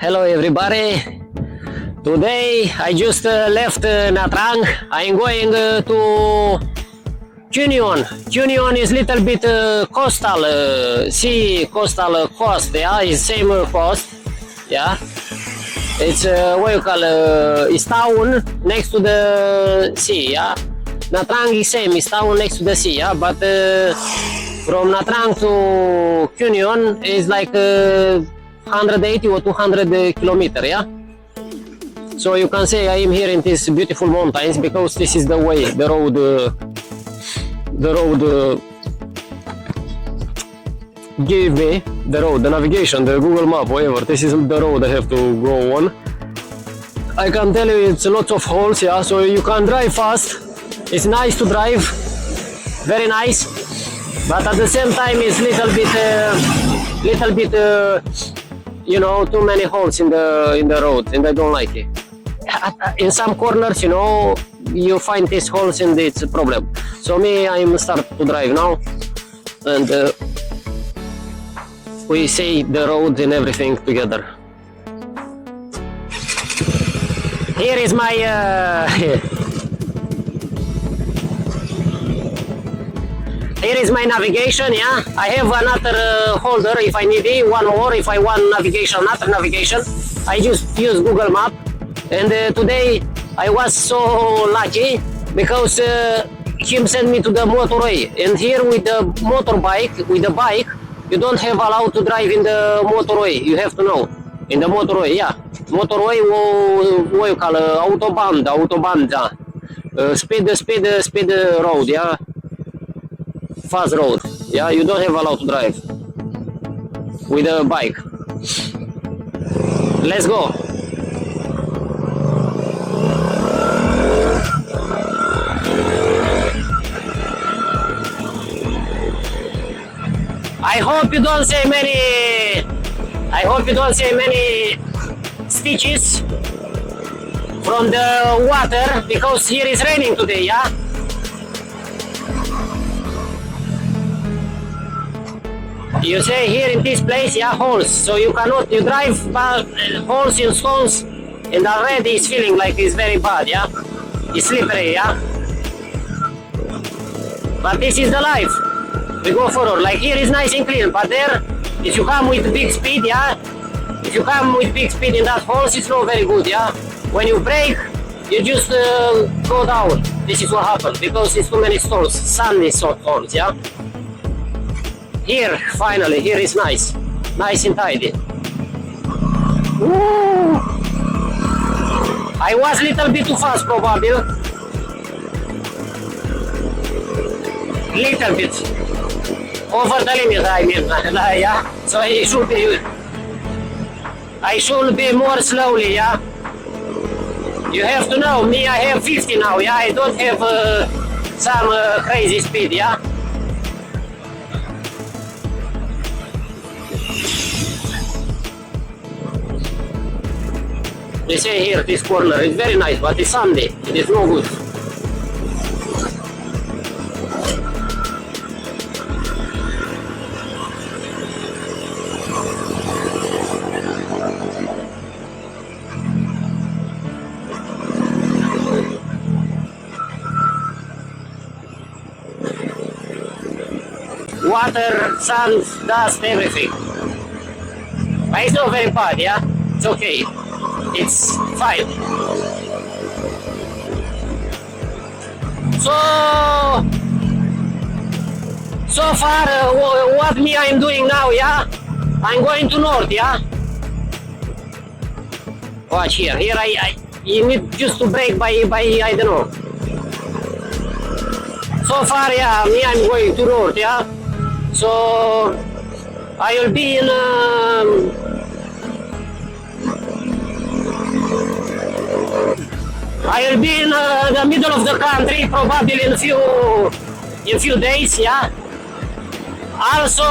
Hello everybody. Today I just left Nha Trang. I'm going to Cunion. Cunion is little bit coastal, sea coastal coast. Yeah, it's same coast. Yeah, it's what you call it's town next to the sea. Yeah, Nha Trang is same. It's town next to the sea. Yeah, but from Nha Trang to Cunion is like 180 or 200 kilometers. Yeah. So you can say I am here in these beautiful mountains because this is the way, the road gave me, the navigation, the Google map, whatever. This is the road I have to go on. I can tell you it's lots of holes, yeah, so you can drive fast. It's nice to drive, very nice, but at the same time it's little bit, you know, too many holes in the road, and I don't like it. In some corners, you know, you find these holes and it's a problem. So me, I'm start to drive now, and we see the road and everything together. Here is my here is my navigation. Yeah, I have another holder if I need it, one more if I want navigation, another navigation. I just use Google Map. And today I was so lucky because him sent me to the motorway, and here with the motorbike, with the bike, you don't have allowed to drive in the motorway. You have to know in the motorway, yeah, motorway, what you call autobahn, speed road, yeah, fast road, yeah. You don't have allowed to drive with a bike. Let's go. I hope you don't see many stitches from the water because here is raining today, yeah. You say here in this place, yeah, holes. So you drive holes in stones, and already it's feeling like it's very bad, yeah. It's slippery, yeah. But this is the life. We go forward, like here is nice and clean, but there, if you come with big speed, yeah, if you come with big speed in that holes, it's not very good, yeah. When you brake, you just go down. This is what happened, because it's too many stones, sandy stones, yeah. Here, finally, here is nice and tidy. Woo! I was a little bit too fast, probably. Little bit. Over the limit, I mean, yeah. So I should be more slowly, yeah. You have to know, me, I have 50 now, yeah. I don't have some crazy speed, yeah. They say here, this corner is very nice, but it's sandy. It is no good. Water, sand, dust, everything. But it's not very bad, yeah? It's okay. It's fine. So far, what me I'm doing now, yeah? I'm going to north, yeah? Watch here. Here you need just to brake by I don't know. So far, yeah, me I'm going to north, yeah? So I will be in the middle of the country, probably in a few days, yeah. Also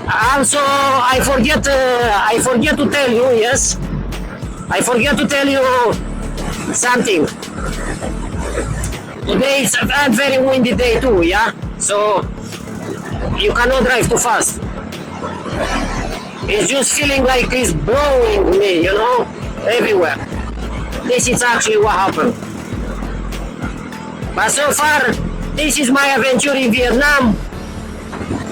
I forget to tell you, yes. I forget to tell you something. Today is a very windy day too, yeah? So you cannot drive too fast. It's just feeling like it's blowing me, you know, everywhere. This is actually what happened. But so far, this is my adventure in Vietnam.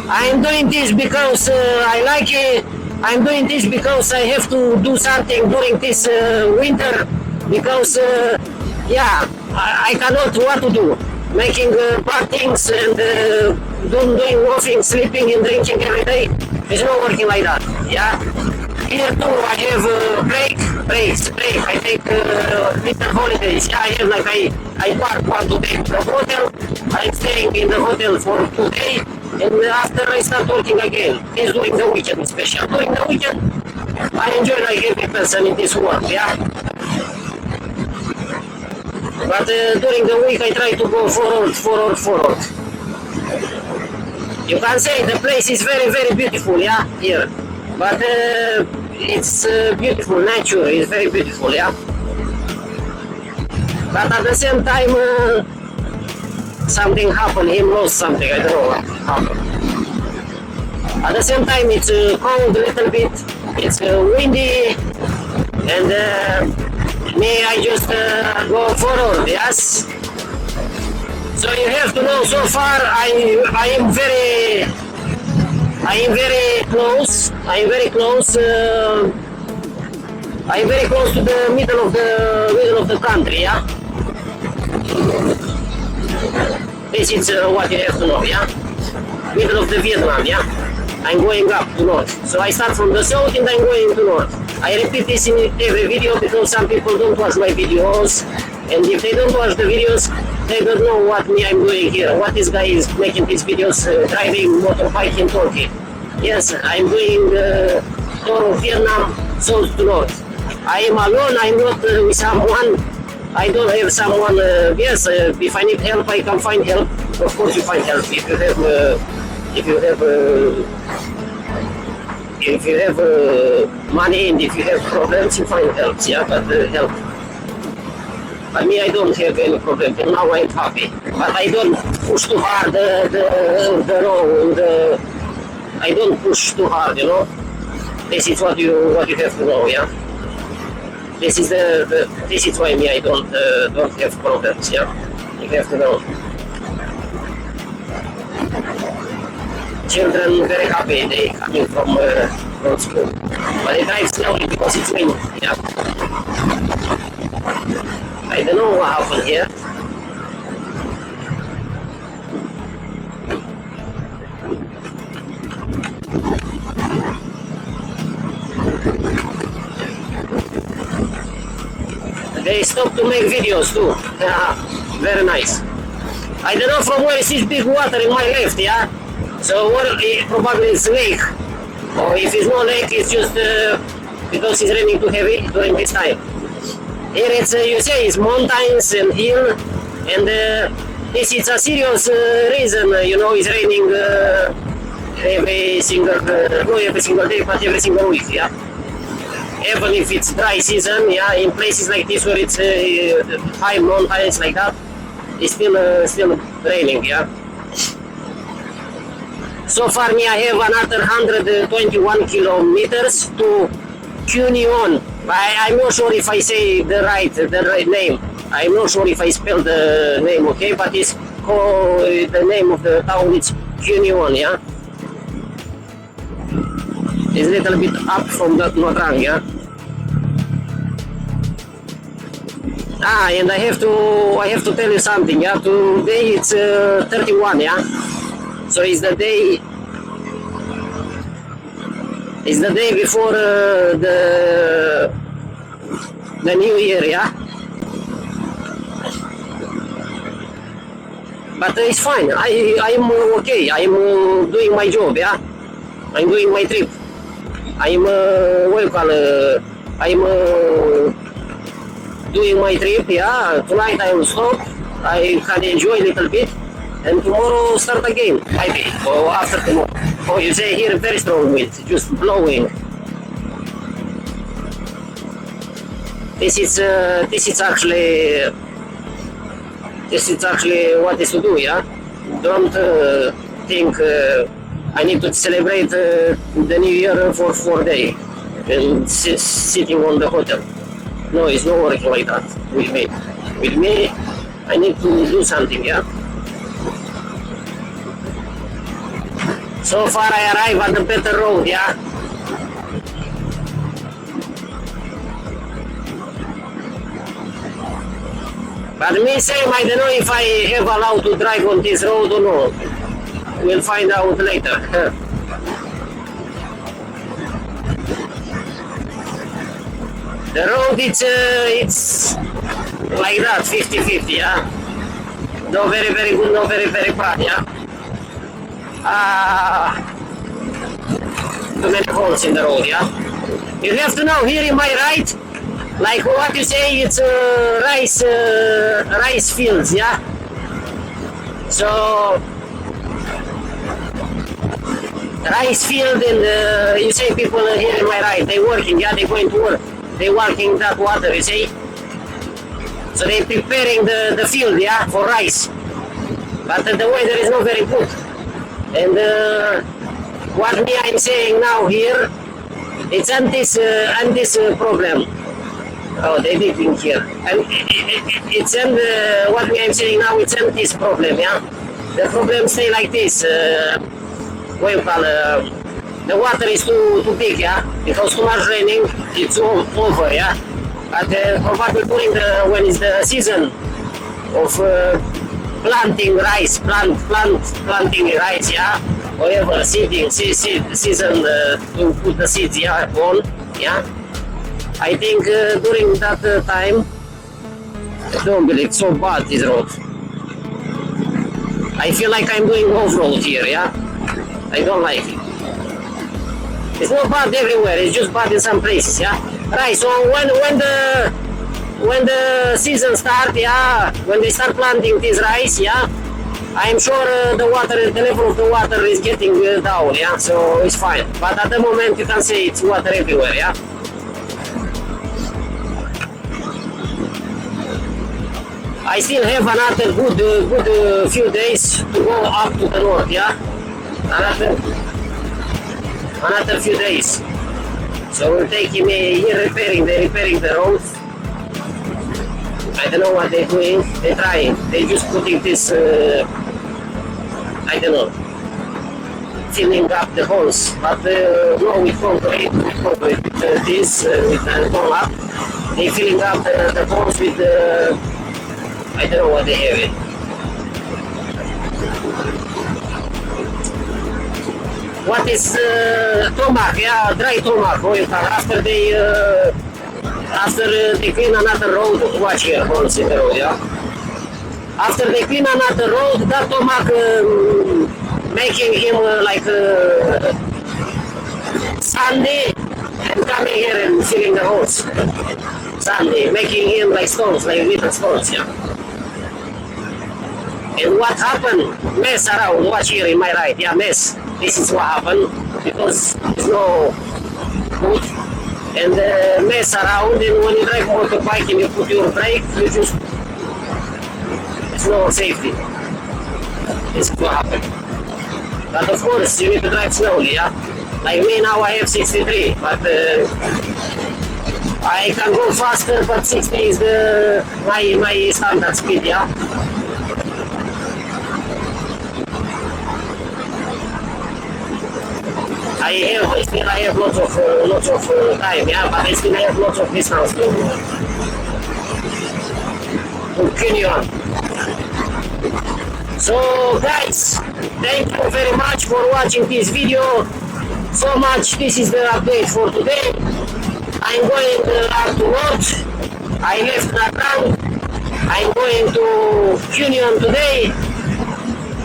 I am doing this because I like it. I'm doing this because I have to do something during this winter. Because, yeah, I cannot what to do. Making bad things and doing nothing, sleeping and drinking every day. It's not working like that, yeah? Here too, I have break. I take little holidays. Yeah, I have like I park 1 day in the hotel. I'm staying in the hotel for 2 days, and after I start working again. It's during the weekend, especially during the weekend. I enjoy like every person in this world, yeah. But during the week I try to go forward. You can say the place is very, very beautiful, yeah, here. But it's beautiful, nature is very beautiful, yeah. But at the same time, something happened, he lost something, I don't know what happened. At the same time, it's cold a little bit, it's windy, and me, I just go forward, yes. So you have to know, so far I am very close. I am very close to the middle of the country, yeah. This is what you have to know, yeah. Middle of the Vietnam, yeah. I'm going up to north. So I start from the south and I'm going to north. I repeat this in every video because some people don't watch my videos, and if they don't watch the videos, they don't know what I'm doing here. What this guy is making these videos, driving motorbike in Turkey. Yes, I'm doing tour of Vietnam, south to north. I am alone. I'm not with someone. I don't have someone. Yes, if I need help, I can find help. Of course, you find help if you have money and if you have problems, you find help. Yeah, but help. But me, I don't have any problem. Now I'm happy. But I don't push too hard the road. I don't push too hard, you know. This is what you have to know, yeah. This is why me I don't have problems, yeah. You have to know. Children very happy they coming from school, but they drive slowly because it's windy, yeah. I don't know what happened here. They stopped to make videos too. Yeah, very nice. I don't know from where is this big water in my left, yeah? So probably it's lake. Or if it's no lake, it's just because it's raining too heavy during this time. Here it's, you say, it's mountains and hill, and this is a serious reason, you know, it's raining every single, not every single day, but every single week, yeah. Even if it's dry season, yeah, in places like this where it's high mountains like that, it's still raining, yeah. So far, me, I have another 121 kilometers to Cunion. I'm not sure if I say the right name. I'm not sure if I spell the name, okay, but it's called, the name of the town is Cunion, yeah. It's a little bit up from the Nha Trang, yeah. And I have to tell you something, yeah. Today it's 31, yeah. So it's the day before the New Year, yeah. But it's fine. I'm okay. I'm doing my job, yeah. I'm doing my trip. I'm doing my trip, yeah. Tonight I will stop. I can enjoy a little bit, and tomorrow start again, maybe, or after tomorrow. Oh, you say here very strong wind, just blowing. This is actually what is to do, yeah. Don't think I need to celebrate the New Year for 4 days and sitting on the hotel. No, it's not working like that with me. With me, I need to do something, yeah? So far I arrive at the better road, yeah? But me same, I don't know if I have allowed to drive on this road or not. We'll find out later. The road, it's like that, 50-50, yeah? No very, very good, no very, very bad, yeah? Too many holes in the road, yeah? You have to know, here in my right, like what you say, it's rice fields, yeah? So, rice field and you say people here in my right, they working, yeah, they going to work. They working that water, you see? So they preparing the field, yeah, for rice. But the weather is not very good. And what me I'm saying now here, it's on this problem. Oh, they digging here. And it's on what me I'm saying now, it's on this problem, yeah? The problem stay like this. What you call the water is too big, yeah? Because too much raining, it's all over, yeah? But probably during when it's the season of planting rice, planting rice, yeah? Whatever, season to put the seeds, yeah, on, yeah? I think during that time, I don't believe it's so bad, this road. I feel like I'm doing off-road here, yeah? I don't like it. It's not bad everywhere, it's just bad in some places, yeah? Right, so when the season starts, yeah, when they start planting this rice, yeah, I'm sure the level of the water is getting down, yeah, so it's fine. But at the moment you can say it's water everywhere, yeah? I still have another good few days to go up to the north, yeah? Another few days. So we're taking me here they're repairing the road. I don't know what they're doing, they're trying. They're just putting this, I don't know, filling up the holes. But no, with concrete, with this, with the hole up. They're filling up the holes with I don't know what they have it. What is tomac, yeah, dry tomac, after they clean another road, watch here, holes in the road, yeah. After they clean another road, that tomac making him like sandy and coming here and filling the holes. Sandy, making him like stones, like little stones, yeah. And what happened? Mess around, watch here in my right, yeah, mess. This is what happened, because there's no good. And mess around, and when you drive motorbike and you put your brake, you just, it's no safety. This is what happened. But of course, you need to drive slowly, yeah? Like me now, I have 63, but I can go faster, but 60 is my standard speed, yeah? I have lots of time, yeah, but I still have lots of distance to continue on. So guys, thank you very much for watching this video. So much, this is the update for today. I'm going up to North. I left Natrang. I'm going to Union today.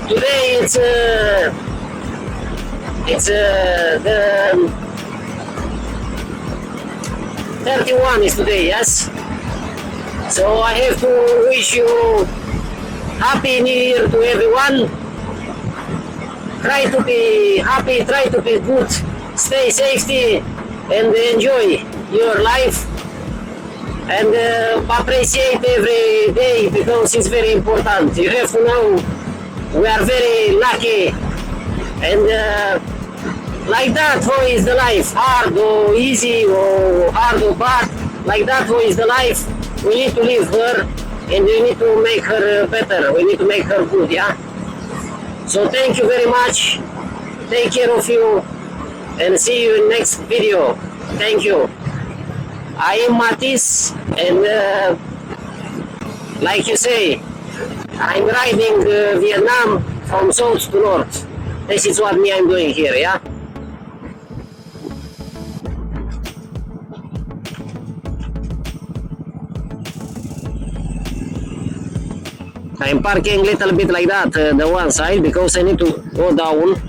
Today it's the 31 is today, yes? So I have to wish you Happy New Year to everyone. Try to be happy, try to be good, stay safety and enjoy your life. And appreciate every day because it's very important. You have to know we are very lucky And like that, how is the life? Hard or easy or hard or bad? Like that, how is the life? We need to leave her and we need to make her better. We need to make her good, yeah? So thank you very much. Take care of you and see you in next video. Thank you. I am Matis and like you say, I'm riding Vietnam from south to north. This is what me I'm doing here, yeah? I'm parking little bit like that, the one side, because I need to go down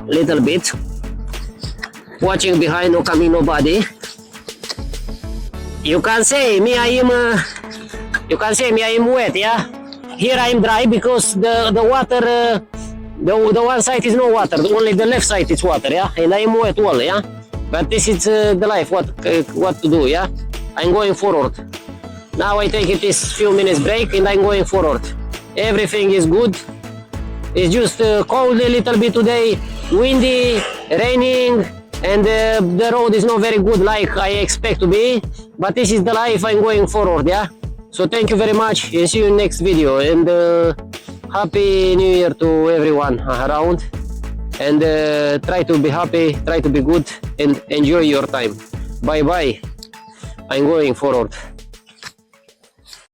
little bit. Watching behind, no coming nobody. You can say me I am wet, yeah? Here I am dry because the water, the one side is no water, only the left side is water, yeah? And I am wet all, yeah? But this is the life, what to do, yeah? I'm going forward. Now I take this few minutes break and I'm going forward. Everything is good. It's just cold a little bit today, windy, raining, and the road is not very good like I expect to be. But this is the life, I'm going forward, yeah? So thank you very much and see you in next video. And happy new year to everyone around. And try to be happy, try to be good and enjoy your time. Bye bye. I'm going forward.